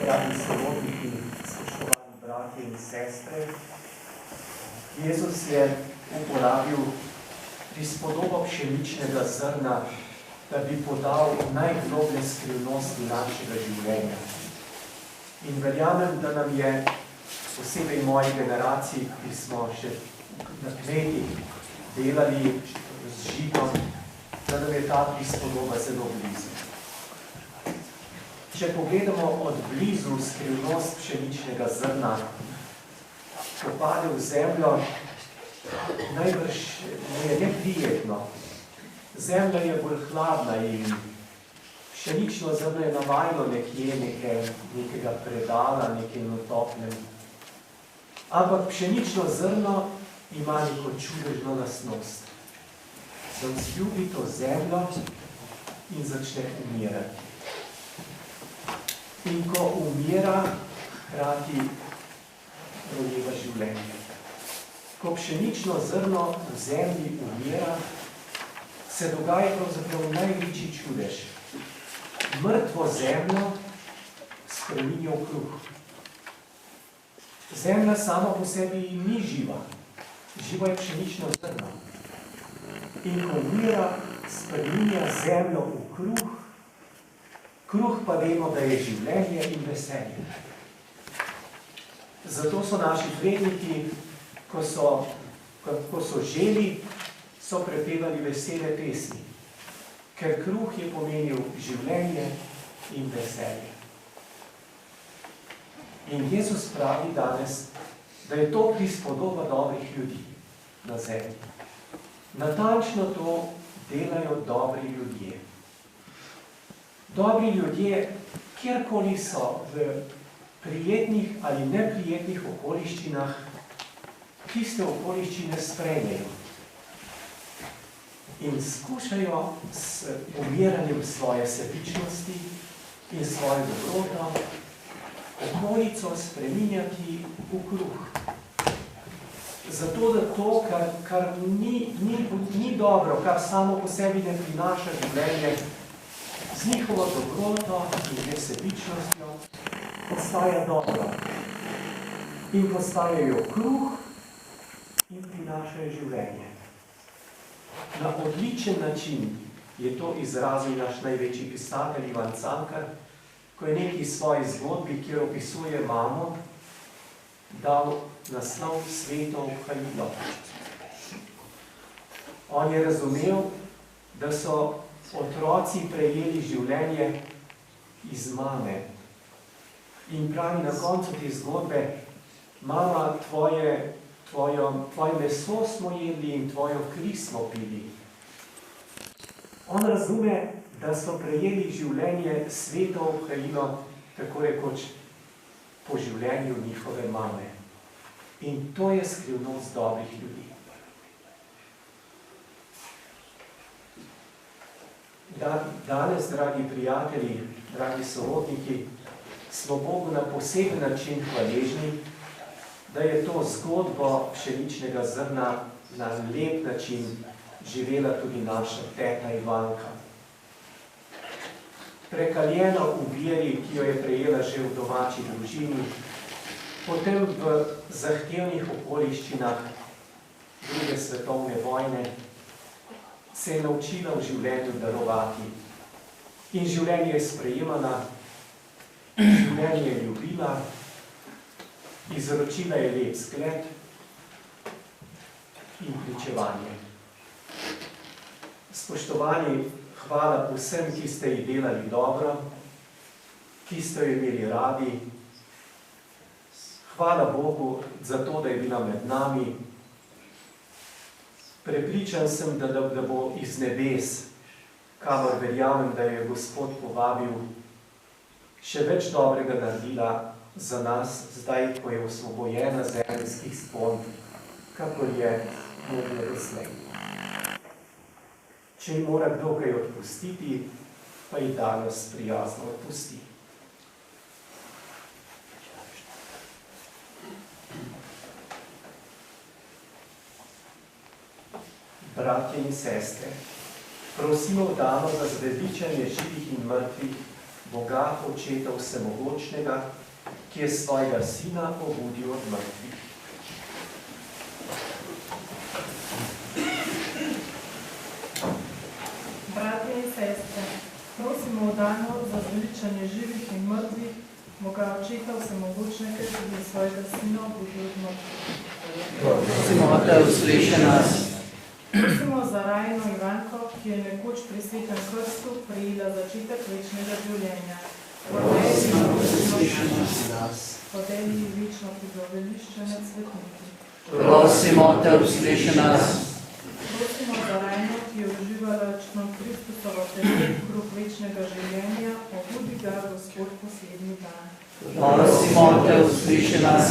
dragi sorodniki, spoštovani bratje in sestre, Jezus je uporabil prispodobo pšeničnega zrna, da bi podal najgloblje skrivnosti našega življenja. In verjamem, da nam je, posebej moji generaciji, ki smo še na kmetih delali z žigom, da nam je ta prispodoba zelo blizu. Če pogledamo od blizu skrivnost pšeničnega zrna, ko pade v zemljo, najbrž je neprijetno. Zemlja je bolj hladna in pšenično zrno je navajno nekega predala, nekaj natopnem. Ampak pšenično zrno ima neko čudežno lastnost, da vzljubi to zemljo in začne umirati. In ko umira, hkrati rojeva življenje. Ko pšenično zrno v zemlji umira, se dogaja pravzaprav največji čudež. Mrtvo zemljo spreminja v kruh. Zemlja sama po sebi ni živa. Živa je pšenično zrno. In ko umira, spreminja zemljo v kruh. Kruh pa vemo, da je življenje in veselje. Zato so naši predniki, ko so želi, so prepevali vesele pesmi, ker kruh je pomenil življenje in veselje. In Jezus pravi danes, da je to prispodoba dobrih ljudi na zemlji. Natančno to delajo dobri ljudje. Dobri ljudje, kjerkoli so v prijetnih ali neprijetnih okoliščinah, tiste okoliščine sprejmejo in skušajo s umiranjem svoje sebičnosti in svojo dobroto okolico spreminjati v kruh. Zato, da to, kar ni dobro, kar samo po sebi ne prinaša življenje, z njihovo dobroto in nesebičnostjo postaja dobro. In postajajo kruh in prinašajo življenje. Na odličen način je to izrazil naš največji pisatelj Ivan Cankar, ko je neki svoji zgodbi, kjer opisuje mamo, dal naslov Sveto obhajilo. On je razumel, da so otroci prejeli življenje iz mame. In pravi na koncu te zgodbe, mama, tvoje meso smo jedli in tvojo kri smo pili. On razume, da so prejeli življenje sveto obhajilo, tako rekoč po življenju njihove mame. In to je skrivnost dobrih ljudi. Danes, dragi prijatelji, dragi sorodniki, smo Bogu na poseben način hvaležni, da je to zgodbo pšeničnega zrna na lep način živela tudi naša teta Ivanka. Prekaljena v veri, ki jo je prejela že v domači družini, potem v zahtevnih okoliščinah druge svetovne vojne, se je naučila v življenju darovati. In življenje je sprejemala, življenje je ljubila, izročila je lep zgled in pričevanje. Spoštovani, hvala vsem, ki ste ji delali dobro, ki ste jo imeli radi. Hvala Bogu za to, da je bila med nami. Prepričan sem, da bo iz nebes, kamor verjamem, da je Gospod povabil, še več dobrega naredila za nas, zdaj, ko je osvobojena zemeljskih spon, kakor je mogla doslej. Če ji mora kdo kaj odpustiti, pa ji danes prijazno odpusti. Bratje in sestre, prosimo v dano za zveličanje živih in mrtvih, Boga Očeta Vsemogočnega, ki je svojega Sina obudil od mrtvih. Bratje in sestre, prosimo v danu za zveličanje živih in mrtvih, Boga Očeta Vsemogočnega, ki je svojega Sina obudil od mrtvih. Prosimo, Oče, usliši nas. Prosimo za Rajno Ivanko, ki je nekoč pri svetem krstu prejela začetek večnega življenja. Podeli ji večno prizavelišče med svetniki. Prosimo te, usliši nas. Prosimo za Rajno, ki je uživala Kristusovo telo, kruh večnega življenja, obudi ga Gospod poslednji dan. Prosimo te, usliši nas.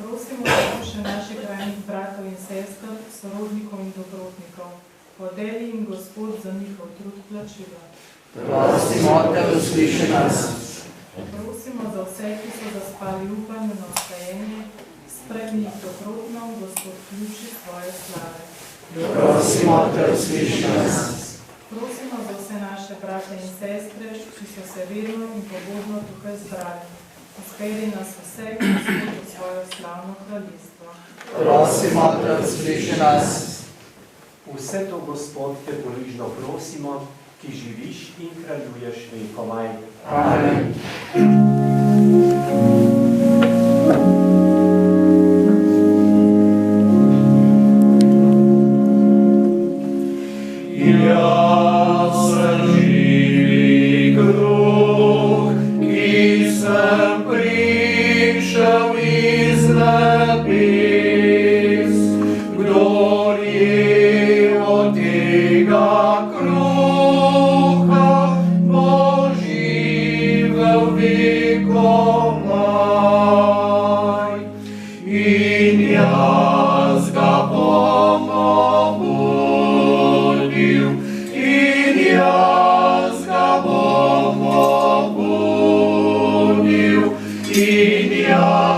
Prosimo za duše naših krajnih bratov in sester, sorodnikov in dobrotnikov. Podeli jim Gospod za njihov trud plačila. Prosimo te, usliši nas. Prosimo za vse, ki so zaspali upanju na ostajenje, spremi jih dobrotno, Gospod ključi svoje slave. Prosimo te, usliši nas. Prosimo za vse naše brate in sestre, ki so se verno in pogodno tukaj zbrali. Izpeli nas vse, Gospod, v svojo slavno kraljestvo. Prosimo te, usliši nas. Vse to, Gospod, te poližno prosimo, ki živiš in kraljuješ vekomaj. Amen. Jaz sem živi kruh, ki sem prišel iz nebes. Kdor je od tega kruha, bo živel vekomaj. In jaz ga bom obudil, in jaz ga bom obudil, in jaz